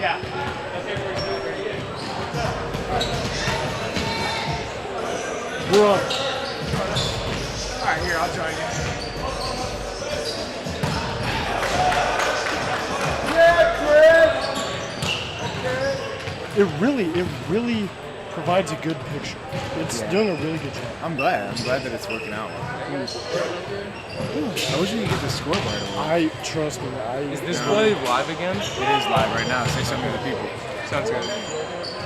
We're on. All right, here, I'll join you. It really provides a good picture. It's doing a really good job. I'm glad that it's working out. I wish we could get the scoreboard. Trust me. Is this play live again? It is live right now. Say something to the people. Sounds good.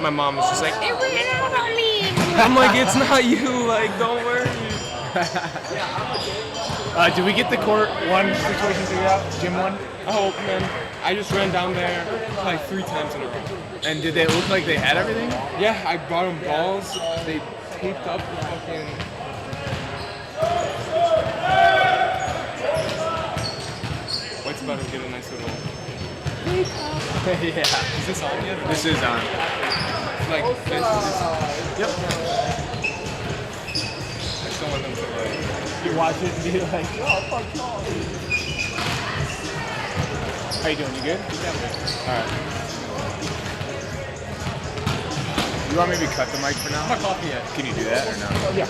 My mom was just like, it ran out on me. I'm like, it's not you. Like, don't worry. Did we get the court one situation figured out? Gym one? Oh man, I just ran down there like 3 times in a row. And did they look like they had everything? Yeah, I brought them balls. They taped up the fucking. White's about to get a nice little. Yeah. Is this on yet? This is on. Like this. Yep. I still want them to like. You watch it and be like, oh, fuck y'all. How you doing? You good? Alright. You want me to cut the mic for now? I'm not coffee yet. Can you do that or no? Yeah.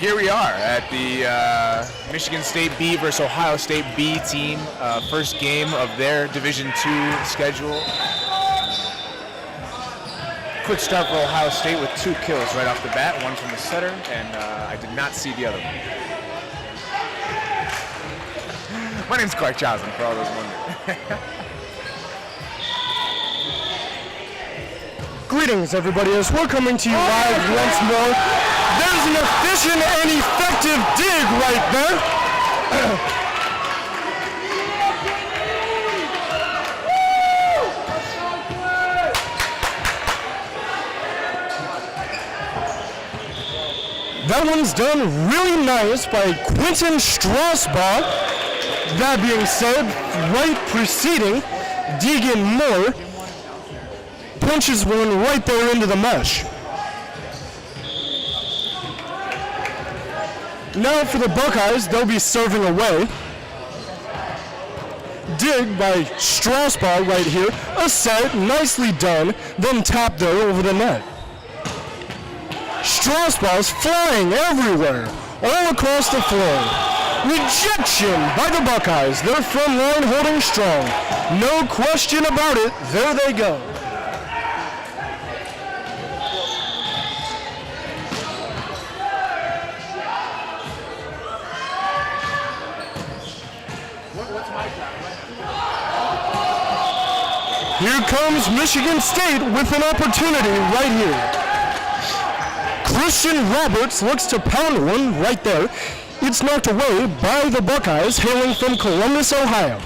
here we are at the Michigan State B versus Ohio State B team. First game of their Division II schedule. Quick start for Ohio State with 2 kills right off the bat, one from the setter, and I did not see the other one. My name's Clark Johnson, for all those wondering. Greetings, everybody, as we're coming to you live once more. There's an efficient and effective dig right there. That one's done really nice by Quentin Strasbaugh. That being said, right preceding, Deegan Moore punches one right there into the mesh. Now for the Buckeyes, they'll be serving away. Dig by Strasbaugh right here. A set, nicely done, then tapped there over the net. Strasbaugh's flying everywhere, all across the floor. Rejection by the Buckeyes. Their front line holding strong. No question about it. There they go. Here comes Michigan State with an opportunity right here. Christian Roberts looks to pound one right there. It's knocked away by the Buckeyes, hailing from Columbus, Ohio.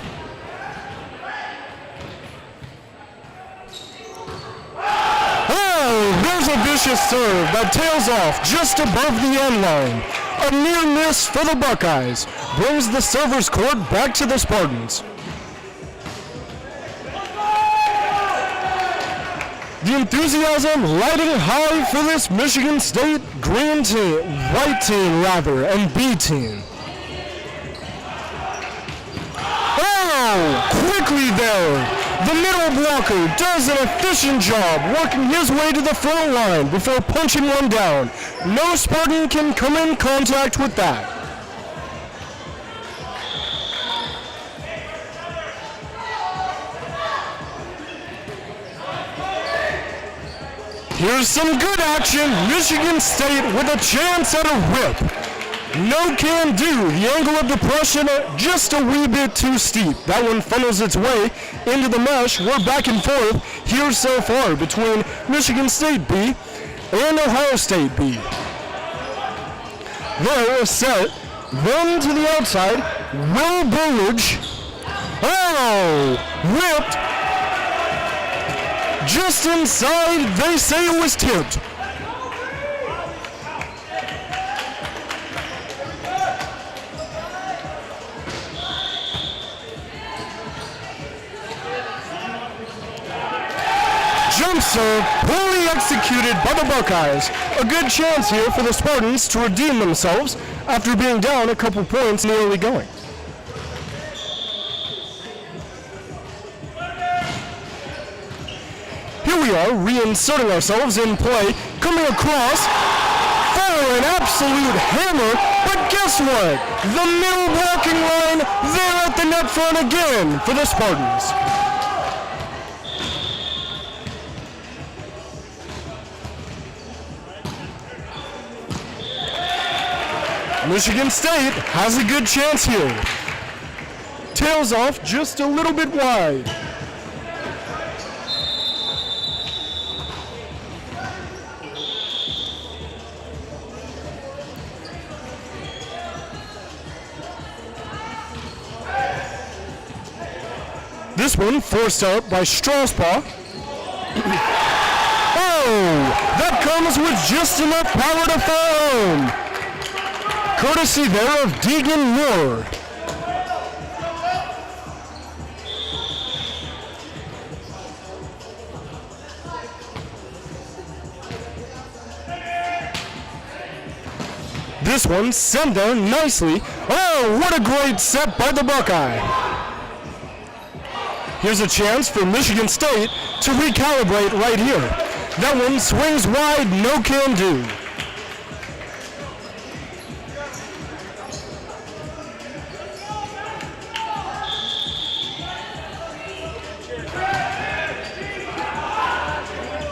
Oh, there's a vicious serve that tails off just above the end line. A near miss for the Buckeyes brings the server's court back to the Spartans. The enthusiasm riding high for this Michigan State green team, white team rather, and B team. Oh, quickly there. The middle blocker does an efficient job working his way to the front line before punching one down. No Spartan can come in contact with that. Here's some good action. Michigan State with a chance at a rip. No can do. The angle of depression just a wee bit too steep. That one funnels its way into the mesh. We're back and forth here so far between Michigan State B and Ohio State B. There, set. Then to the outside. Will Bullage. Oh! Ripped. Just inside, they say it was tipped. Jump serve, poorly executed by the Buckeyes. A good chance here for the Spartans to redeem themselves after being down a couple points in the early going. Here we are, reinserting ourselves in play, coming across for an absolute hammer, but guess what? The middle blocking line, there at the net front again for the Spartans. Michigan State has a good chance here. Tails off just a little bit wide. This one forced up by Strasbaugh. Oh, that comes with just enough power to fall home. Courtesy there of Deegan Moore. This one sent down nicely. Oh, what a great set by the Buckeye. Here's a chance for Michigan State to recalibrate right here. That one swings wide, no can do.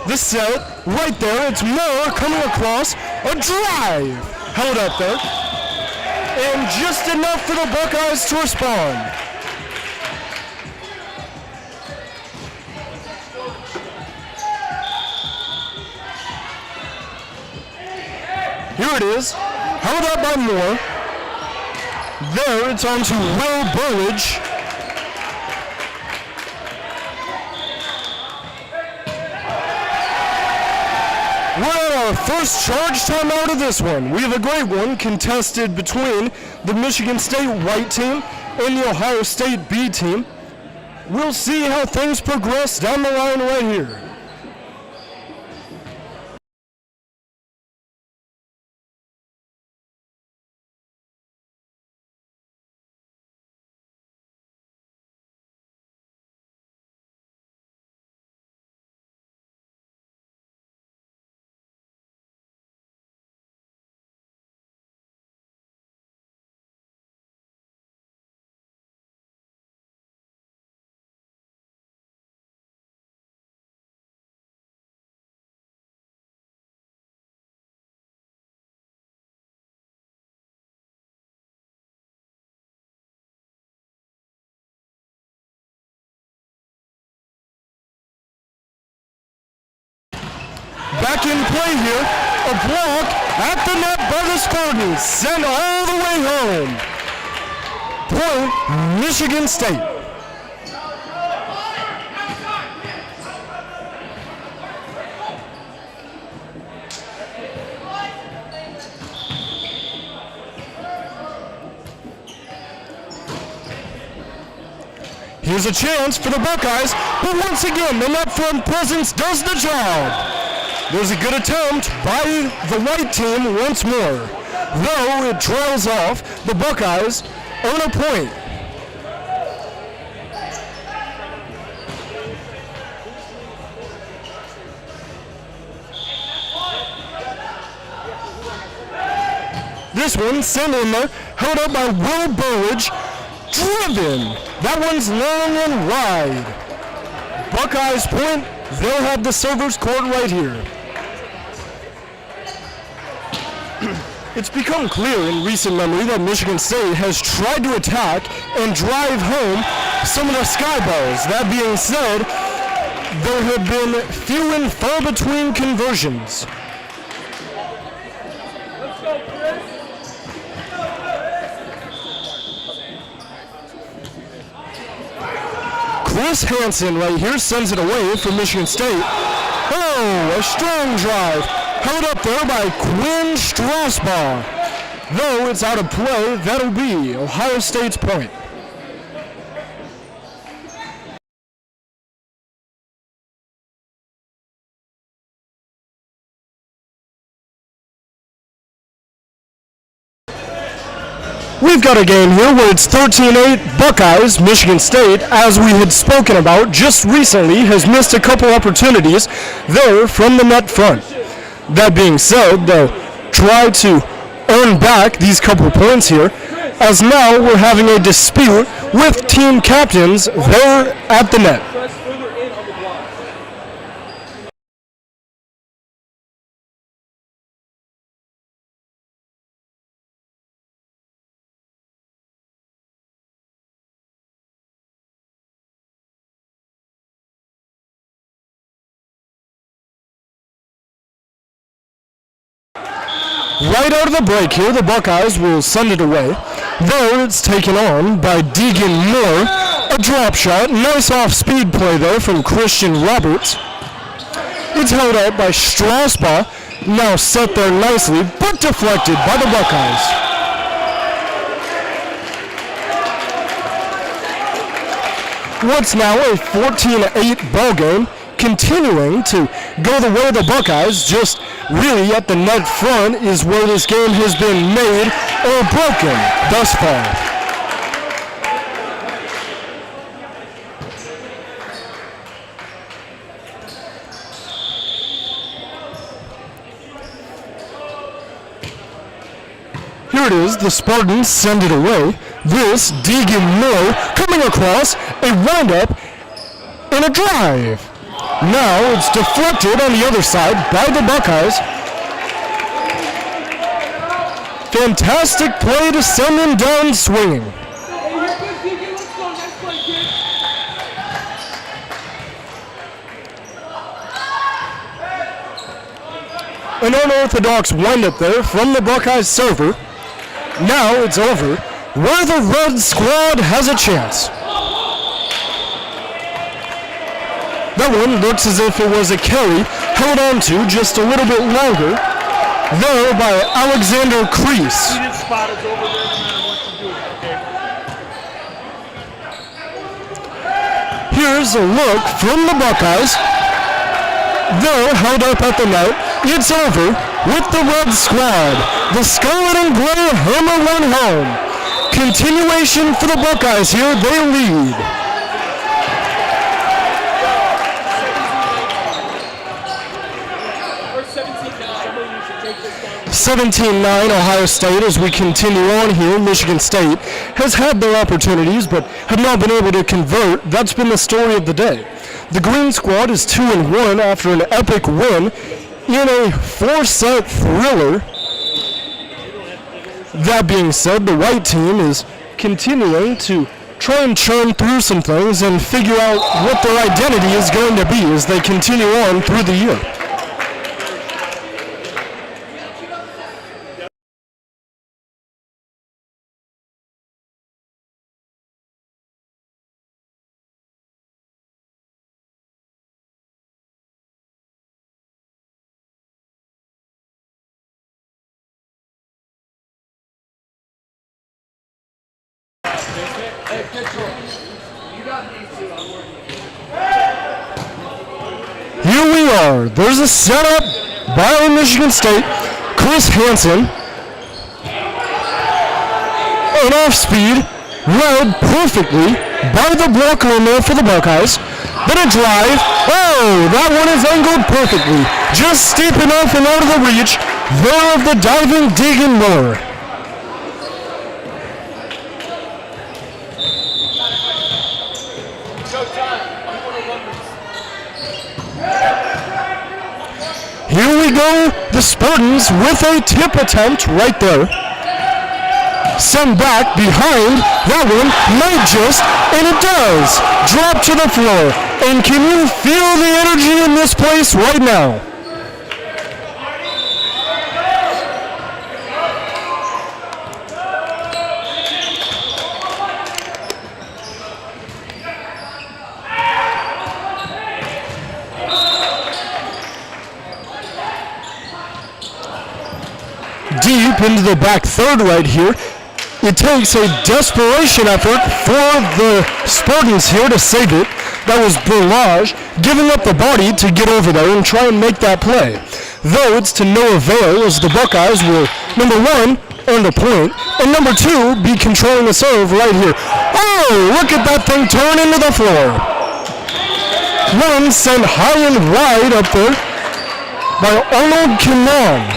The set, right there, it's Moore coming across, a drive, held up there, and just enough for the Buckeyes to respond. Here it is, held up by Moore. There, it's on to Will Burridge. We're at our first charge timeout of this one. We have a great one contested between the Michigan State white team and the Ohio State B team. We'll see how things progress down the line right here. Back in play here, a block at the net by the Spartans, sent all the way home. Point, Michigan State. Here's a chance for the Buckeyes, but once again, the net front presence does the job. There's a good attempt by the white team once more. Though it trails off, the Buckeyes earn a point. This one sent in there, held up by Will Burridge, driven. That one's long and wide. Buckeyes point, they'll have the server's court right here. It's become clear in recent memory that Michigan State has tried to attack and drive home some of the sky balls. That being said, there have been few and far between conversions. Chris Hansen right here sends it away for Michigan State. Oh, a strong drive. Held up there by Quinn Strasbaugh. Though it's out of play, that'll be Ohio State's point. We've got a game here where it's 13-8 Buckeyes. Michigan State, as we had spoken about just recently, has missed a couple opportunities there from the net front. That being said, they'll try to earn back these couple points here, as now we're having a dispute with team captains there at the net. Right out of the break here, the Buckeyes will send it away. There, it's taken on by Deegan Moore. A drop shot, nice off-speed play there from Christian Roberts. It's held out by Strasbaugh, now set there nicely, but deflected by the Buckeyes. What's now a 14-8 ball game, continuing to go the way of the Buckeyes. Just really at the net front is where this game has been made or broken thus far. Here it is, the Spartans send it away. This, Deegan Moore coming across, a windup and a drive. Now it's deflected on the other side by the Buckeyes. Fantastic play to send him down swinging. An unorthodox windup there from the Buckeyes server. Now it's over, where the Red Squad has a chance. That one looks as if it was a carry held on to just a little bit longer there by Alexander Kreese. Here's a look from the Buckeyes. They're held up at the net. It's over with the Red Squad. The Scarlet and Gray hammer one home. Continuation for the Buckeyes here. They lead. 17-9 Ohio State as we continue on here. Michigan State has had their opportunities but have not been able to convert. That's been the story of the day. The Green Squad is 2-1 after an epic win in a 4-set thriller. That being said, the white team is continuing to try and churn through some things and figure out what their identity is going to be as they continue on through the year. Here we are. There's a setup by Michigan State. Chris Hansen. An off speed, read perfectly by the blocker in there for the Buckeyes. Then a drive. Oh, that one is angled perfectly. Just steep enough and out of the reach there of the diving Deegan Miller. Here we go, the Spartans with a tip attempt right there. Send back behind, that one might just, and it does, drop to the floor. And can you feel the energy in this place right now? Deep into the back third right here. It takes a desperation effort for the Spartans here to save it. That was Burlage giving up the body to get over there and try and make that play. Though it's to no avail as the Buckeyes will, number one, earn the point, and number two, be controlling the serve right here. Oh, look at that thing turn into the floor. One sent high and wide up there by Arnold Kinan.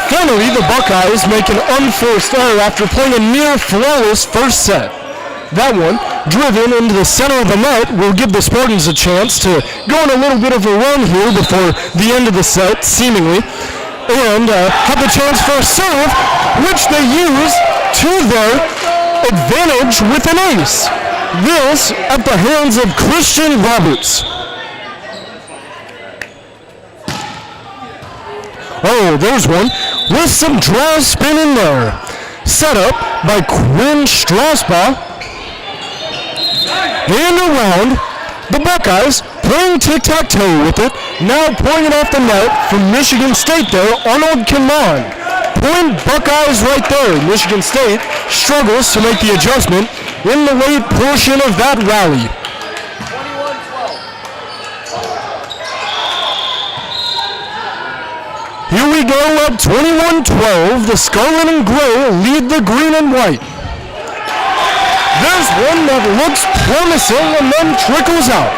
Finally, the Buckeyes make an unforced error after playing a near flawless first set. That one, driven into the center of the net, will give the Spartans a chance to go on a little bit of a run here before the end of the set, seemingly, and have the chance for a serve, which they use to their advantage with an ace. This at the hands of Christian Roberts. Oh, there's one with some draw spin in there. Set up by Quinn Strasbaugh. And around, the Buckeyes playing tic-tac-toe with it. Now pulling it off the net from Michigan State there, Arnold Kinan. Point Buckeyes right there. Michigan State struggles to make the adjustment in the late portion of that rally. Here we go up 21-12. The Scarlet and Gray lead the green and white. There's one that looks promising and then trickles out.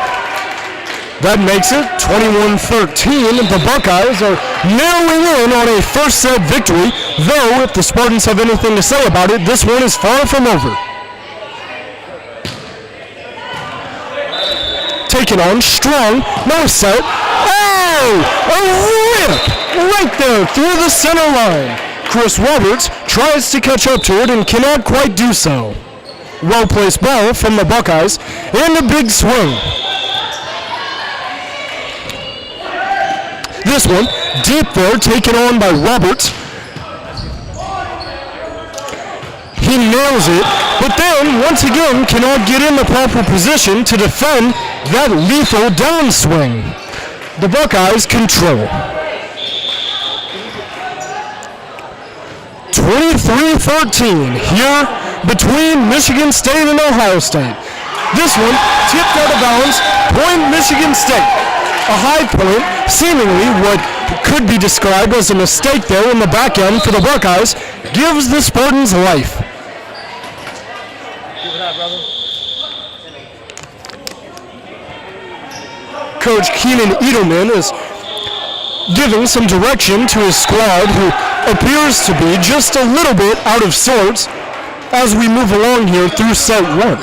That makes it 21-13. The Buckeyes are narrowing in on a first set victory, though if the Spartans have anything to say about it, this one is far from over. Taken on, strong, no set. Oh! A rip! Right there through the center line. Chris Roberts tries to catch up to it and cannot quite do so. Well-placed ball from the Buckeyes, and a big swing. This one, deep there, taken on by Roberts. He nails it, but then, once again, cannot get in the proper position to defend that lethal downswing. The Buckeyes control. 23-13 here between Michigan State and Ohio State. This one tipped out of bounds, point Michigan State. A high point, seemingly what could be described as a mistake there in the back end for the Buckeyes, gives the Spartans life. Coach Keenan Edelman is giving some direction to his squad, who appears to be just a little bit out of sorts as we move along here through set one.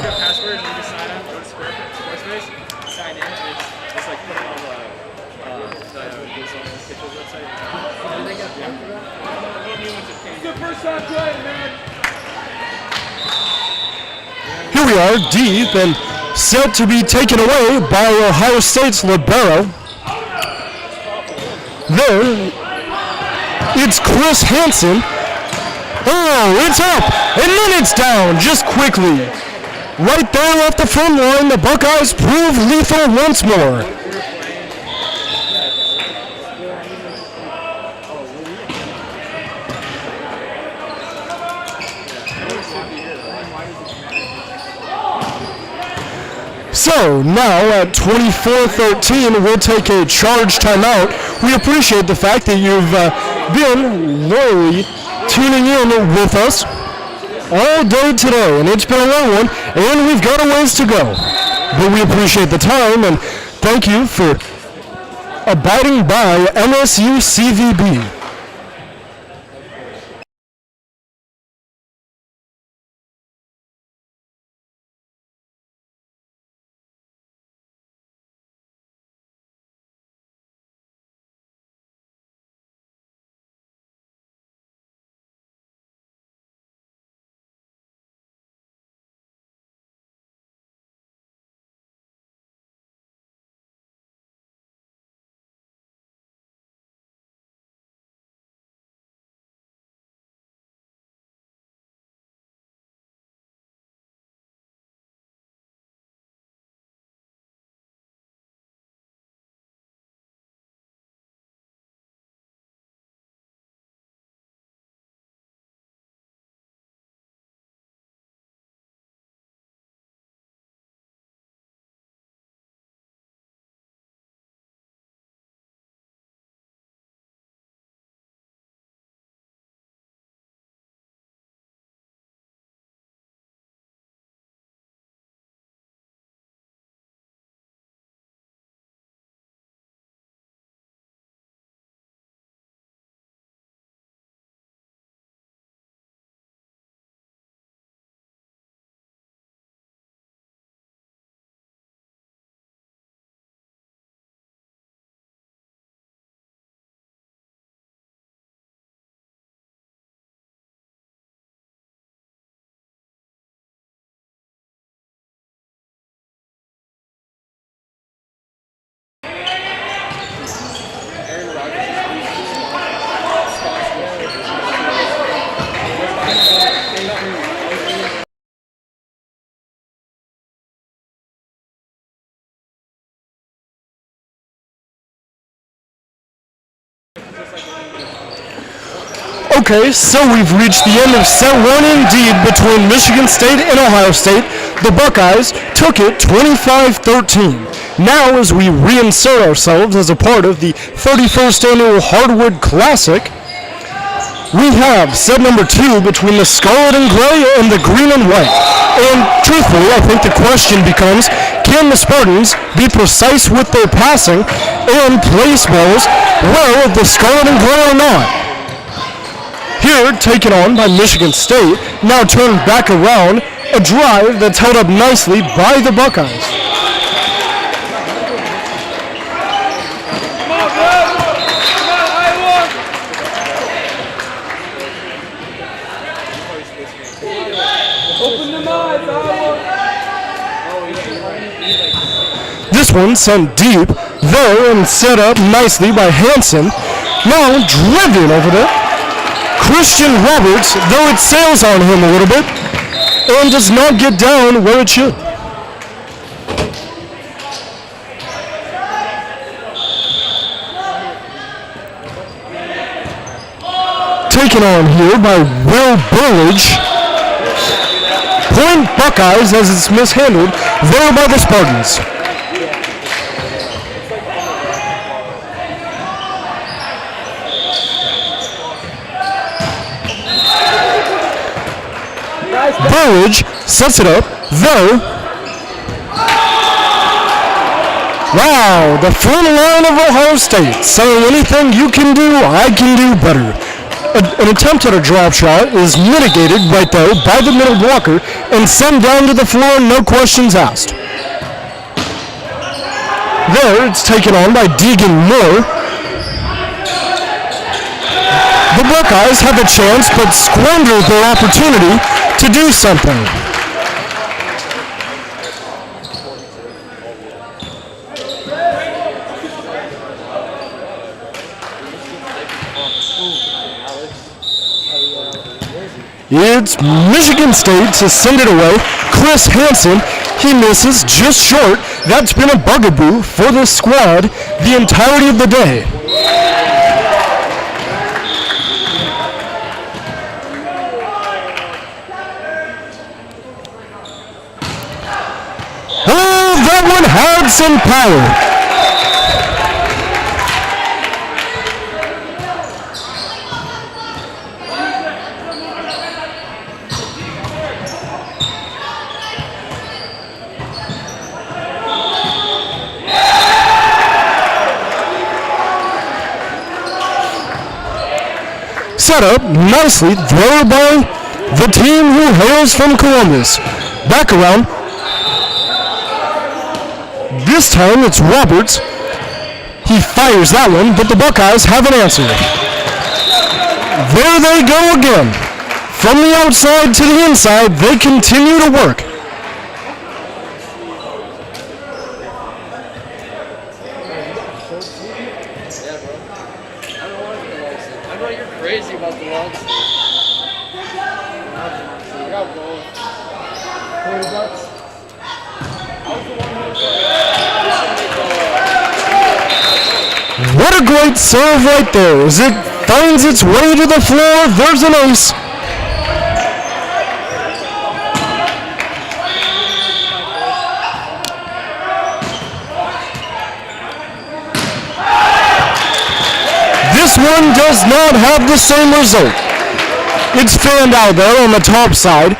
Here we are, deep and set to be taken away by Ohio State's libero. There, it's Chris Hansen. Oh, it's up, and then it's down, just quickly. Right there off the front line, the Buckeyes prove lethal once more. So now at 24-13, we'll take a charge timeout. We appreciate the fact that you've been loyally tuning in with us all day today, and it's been a long one, and we've got a ways to go. But we appreciate the time, and thank you for abiding by MSU CVB. Okay, so we've reached the end of set one indeed between Michigan State and Ohio State. The Buckeyes took it 25-13. Now, as we reinsert ourselves as a part of the 31st Annual Hardwood Classic, we have set number two between the Scarlet and Gray and the Green and White. And truthfully, I think the question becomes, can can the Spartans be precise with their passing and place balls well the Scarlet and Gray are not. Here, taken on by Michigan State, now turned back around, a drive that's held up nicely by the Buckeyes. This one sent deep there and set up nicely by Hansen. Now driven over there. Christian Roberts, though it sails on him a little bit, and does not get down where it should. Taken on here by Will Burridge. Point Buckeyes as it's mishandled there by the Spartans. Burridge sets it up, though. Wow, the front line of Ohio State saying anything you can do, I can do better. An attempt at a drop shot is mitigated right though by the middle blocker and sent down to the floor, no questions asked. There, it's taken on by Deegan Moore. The Buckeyes have a chance but squander their opportunity to do something. It's Michigan State to send it away. Chris Hansen, he misses just short. That's been a bugaboo for the squad the entirety of the day. Oh, that one had some power. Set up nicely, throw by the team who hails from Columbus. Back around. This time it's Roberts. He fires that one, but the Buckeyes have an answer. There they go again. From the outside to the inside, they continue to work. What a great serve right there. As it finds its way to the floor, there's an ace. This one does not have the same result. It's fanned out there on the top side.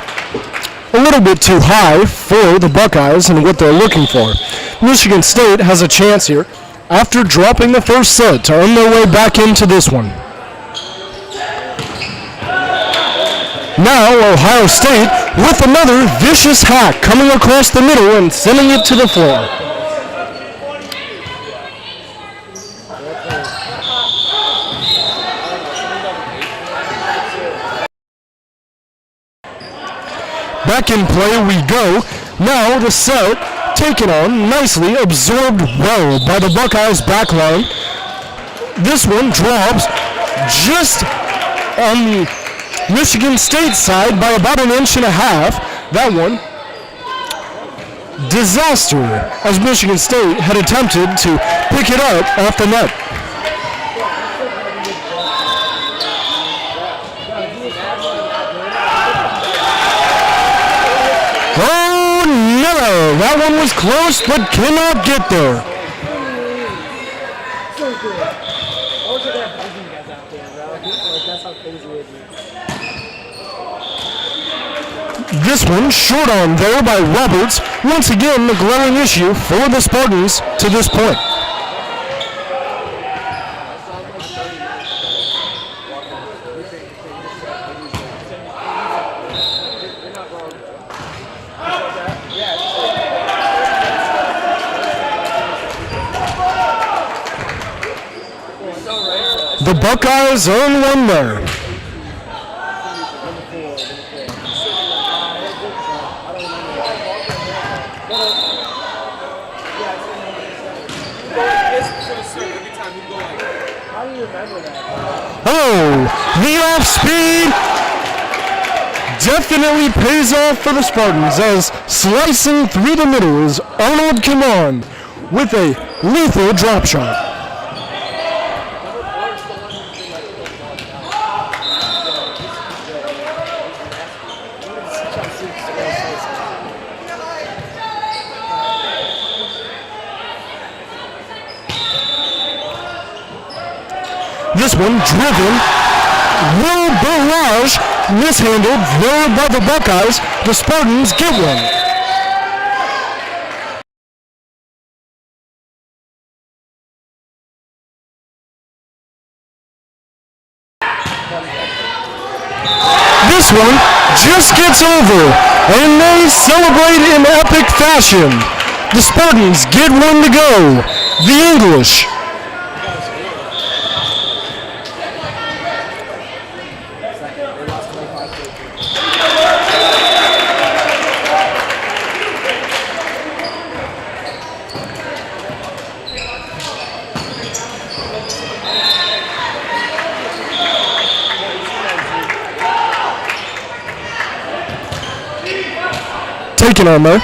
A little bit too high for the Buckeyes and what they're looking for. Michigan State has a chance here after dropping the first set to earn their way back into this one. Now Ohio State with another vicious hack coming across the middle and sending it to the floor. Back in play we go. Now the set taken on nicely, absorbed well by the Buckeyes back line. This one drops just on the Michigan State side by about an inch and a half. That one, disaster, as Michigan State had attempted to pick it up off the net. Oh no, that one was close but cannot get there. This one short on there by Roberts. Once again, the glaring issue for the Spartans to this point. The Buckeyes earn one there. Oh, the off speed definitely pays off for the Spartans as slicing through the middle is Arnold Kimon with a lethal drop shot. This one driven. Will Barrage mishandled there by the Buckeyes. The Spartans get one. This one just gets over, and they celebrate in epic fashion. The Spartans get one to go. The English. Taken on there.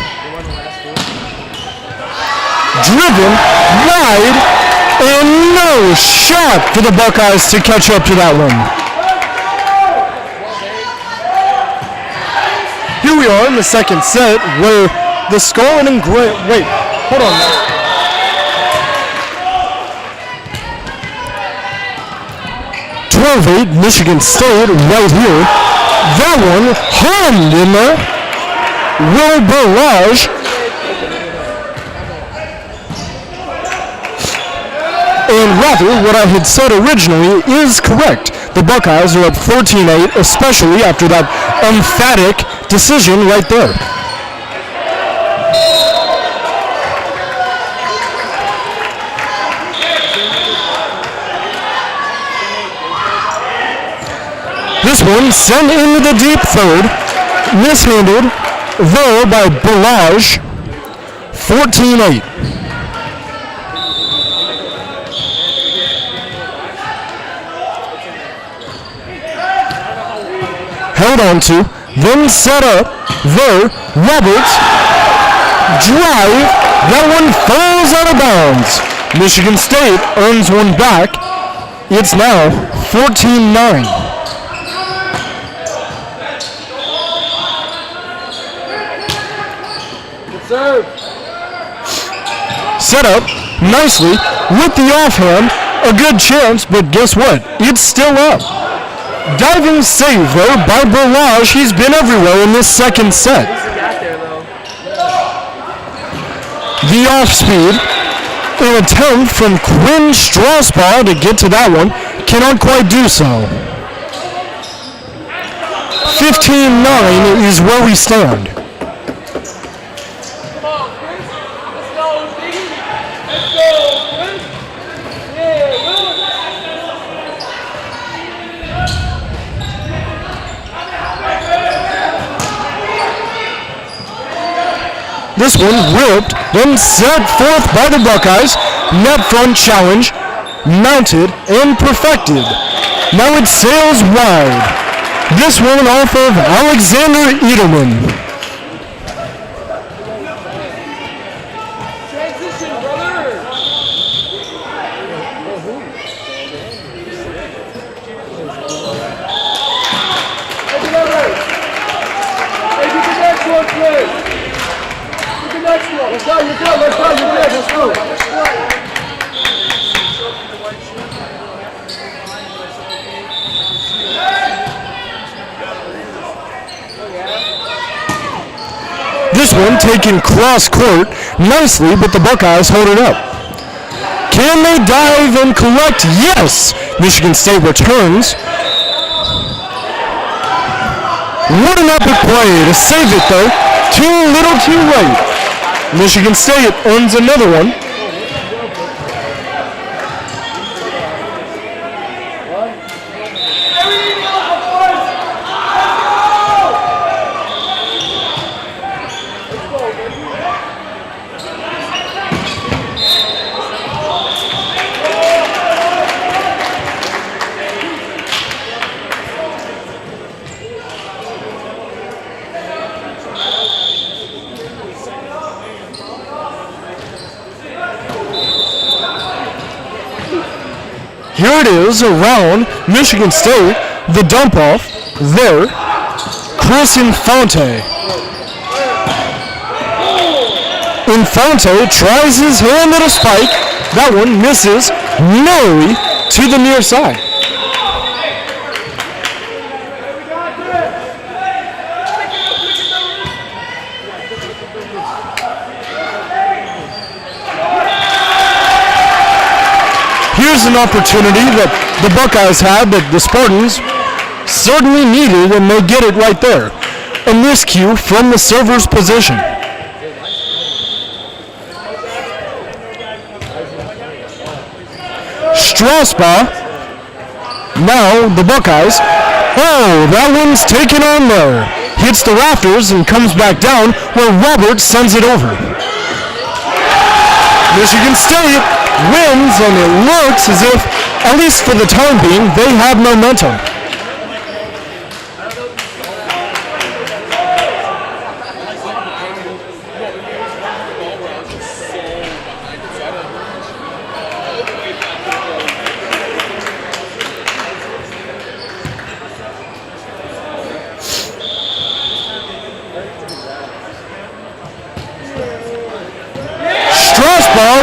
Driven wide, and no shot for the Buckeyes to catch up to that one. Here we are in the second set where the Scarlet and Gray, wait, hold on. 12-8 Michigan State right here. That one hummed in there. Will Barrage and rather what I had said originally is correct. The Buckeyes are up 14-8, especially after that emphatic decision right there. This one sent into the deep third, mishandled there by Barrage, 14-8. Held on to, then set up there, Roberts, drive, that one falls out of bounds. Michigan State earns one back. It's now 14-9. Set up nicely with the offhand, a good chance, but guess what? It's still up. Diving save though by Barrage. He's been everywhere in this second set. The off speed, an attempt from Quinn Strasbaugh to get to that one, cannot quite do so. 15-9 is where we stand. This one whipped, then set forth by the Buckeyes. Net front challenge, mounted and perfected. Now it sails wide. This one off of Alexander Edelman. This one taken cross court nicely, but the Buckeyes hold it up. Can they dive and collect? Yes! Michigan State returns. What an epic play to save it, though. Too little too late. Michigan State earns another one. Here it is around Michigan State, the dump off there, Chris Infante. Infante tries his hand at a spike, that one misses narrowly to the near side. Here's an opportunity that the Buckeyes had that the Spartans certainly needed, and they get it right there. A miscue from the server's position. Strasbaugh, now the Buckeyes. Oh, that one's taken on there. Hits the rafters and comes back down where Roberts sends it over. Michigan State wins, and it looks as if, at least for the time being, they have momentum.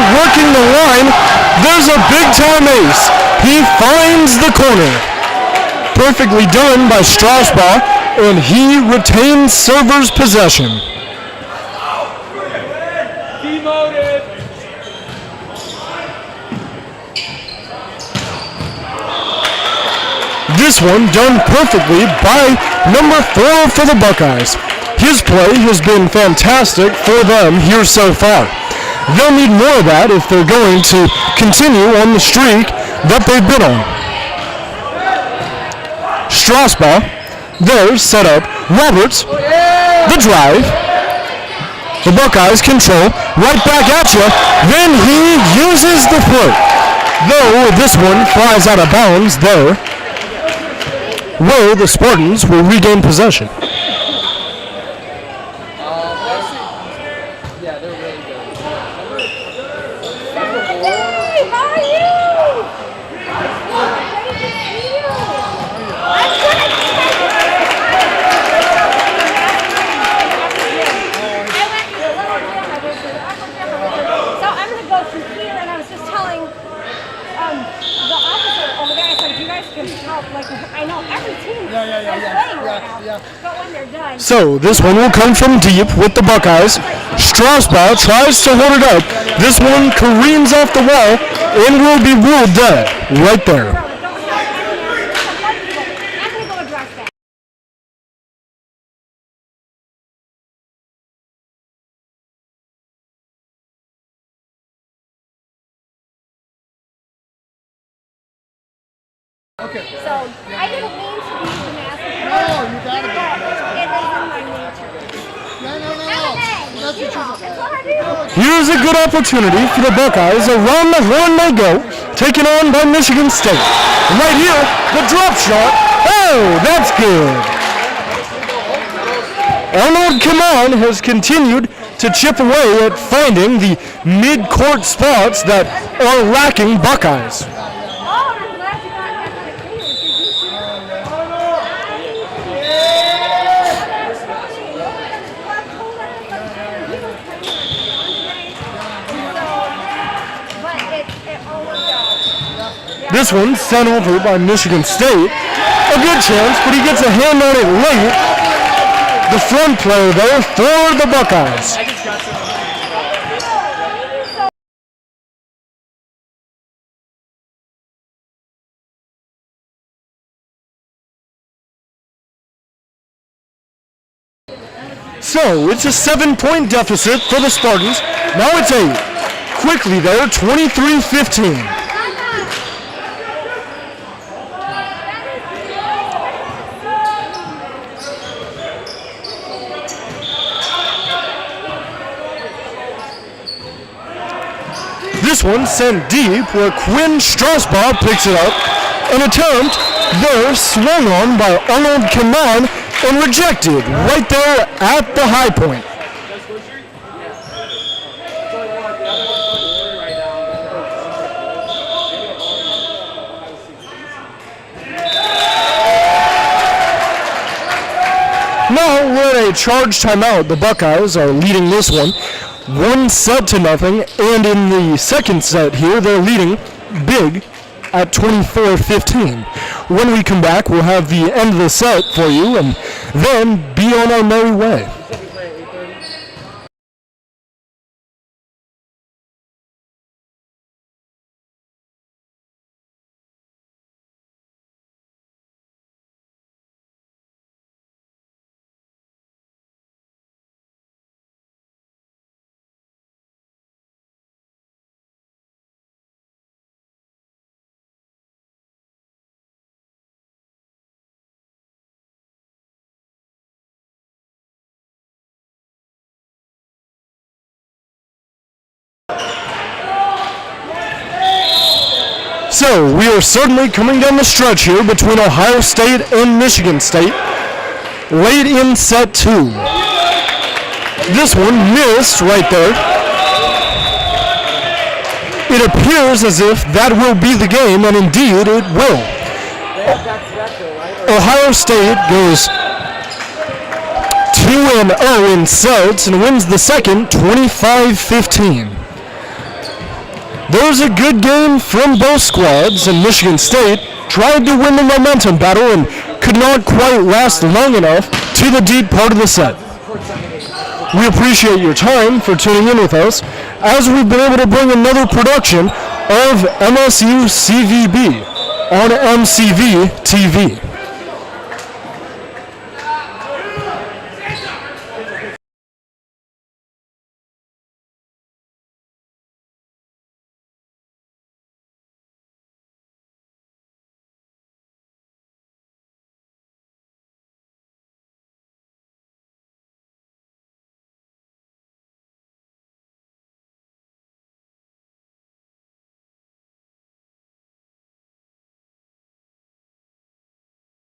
Working the line, there's a big-time ace. He finds the corner. Perfectly done by Strasbaugh, and he retains server's possession. Demoted. This one done perfectly by number 4 for the Buckeyes. His play has been fantastic for them here so far. They'll need more of that if they're going to continue on the streak that they've been on. Strasbaugh, there, set up. Roberts, the drive. The Buckeyes control, right back at you. Then he uses the foot. Though this one flies out of bounds there, where the Spartans will regain possession. So this one will come from deep with the Buckeyes. Strasbaugh tries to hold it up. This one careens off the wall and will be ruled dead right there. Okay. So I didn't mean to be dramatic. No, you got it. It is in my nature. No. That's what you do. Here's a good opportunity for the Buckeyes. Around the horn they go, taken on by Michigan State. And right here, the drop shot. Oh, that's good. Arnold Kaman has continued to chip away at finding the mid-court spots that are lacking Buckeyes. This one sent over by Michigan State. A good chance, but he gets a hand on it late. the front player there for the Buckeyes. So it's a 7-point deficit for the Spartans. Now it's 8. Quickly there, 23-15. This one sent deep where Quinn Strasbaugh picks it up. An attempt there swung on by Arnold Kaman and rejected right there at the high point. Now we're at a charge timeout. The Buckeyes are leading this one 1-0, and in the second set here, they're leading big at 24-15. When we come back, we'll have the end of the set for you, and then be on our merry way. So, we are certainly coming down the stretch here between Ohio State and Michigan State. Late in set 2. This one missed right there. It appears as if that will be the game, and indeed it will. Ohio State goes 2-0 in sets and wins the second 25-15. There's a good game from both squads, and Michigan State tried to win the momentum battle and could not quite last long enough to the deep part of the set. We appreciate your time for tuning in with us as we've been able to bring another production of MSU CVB on MCV TV.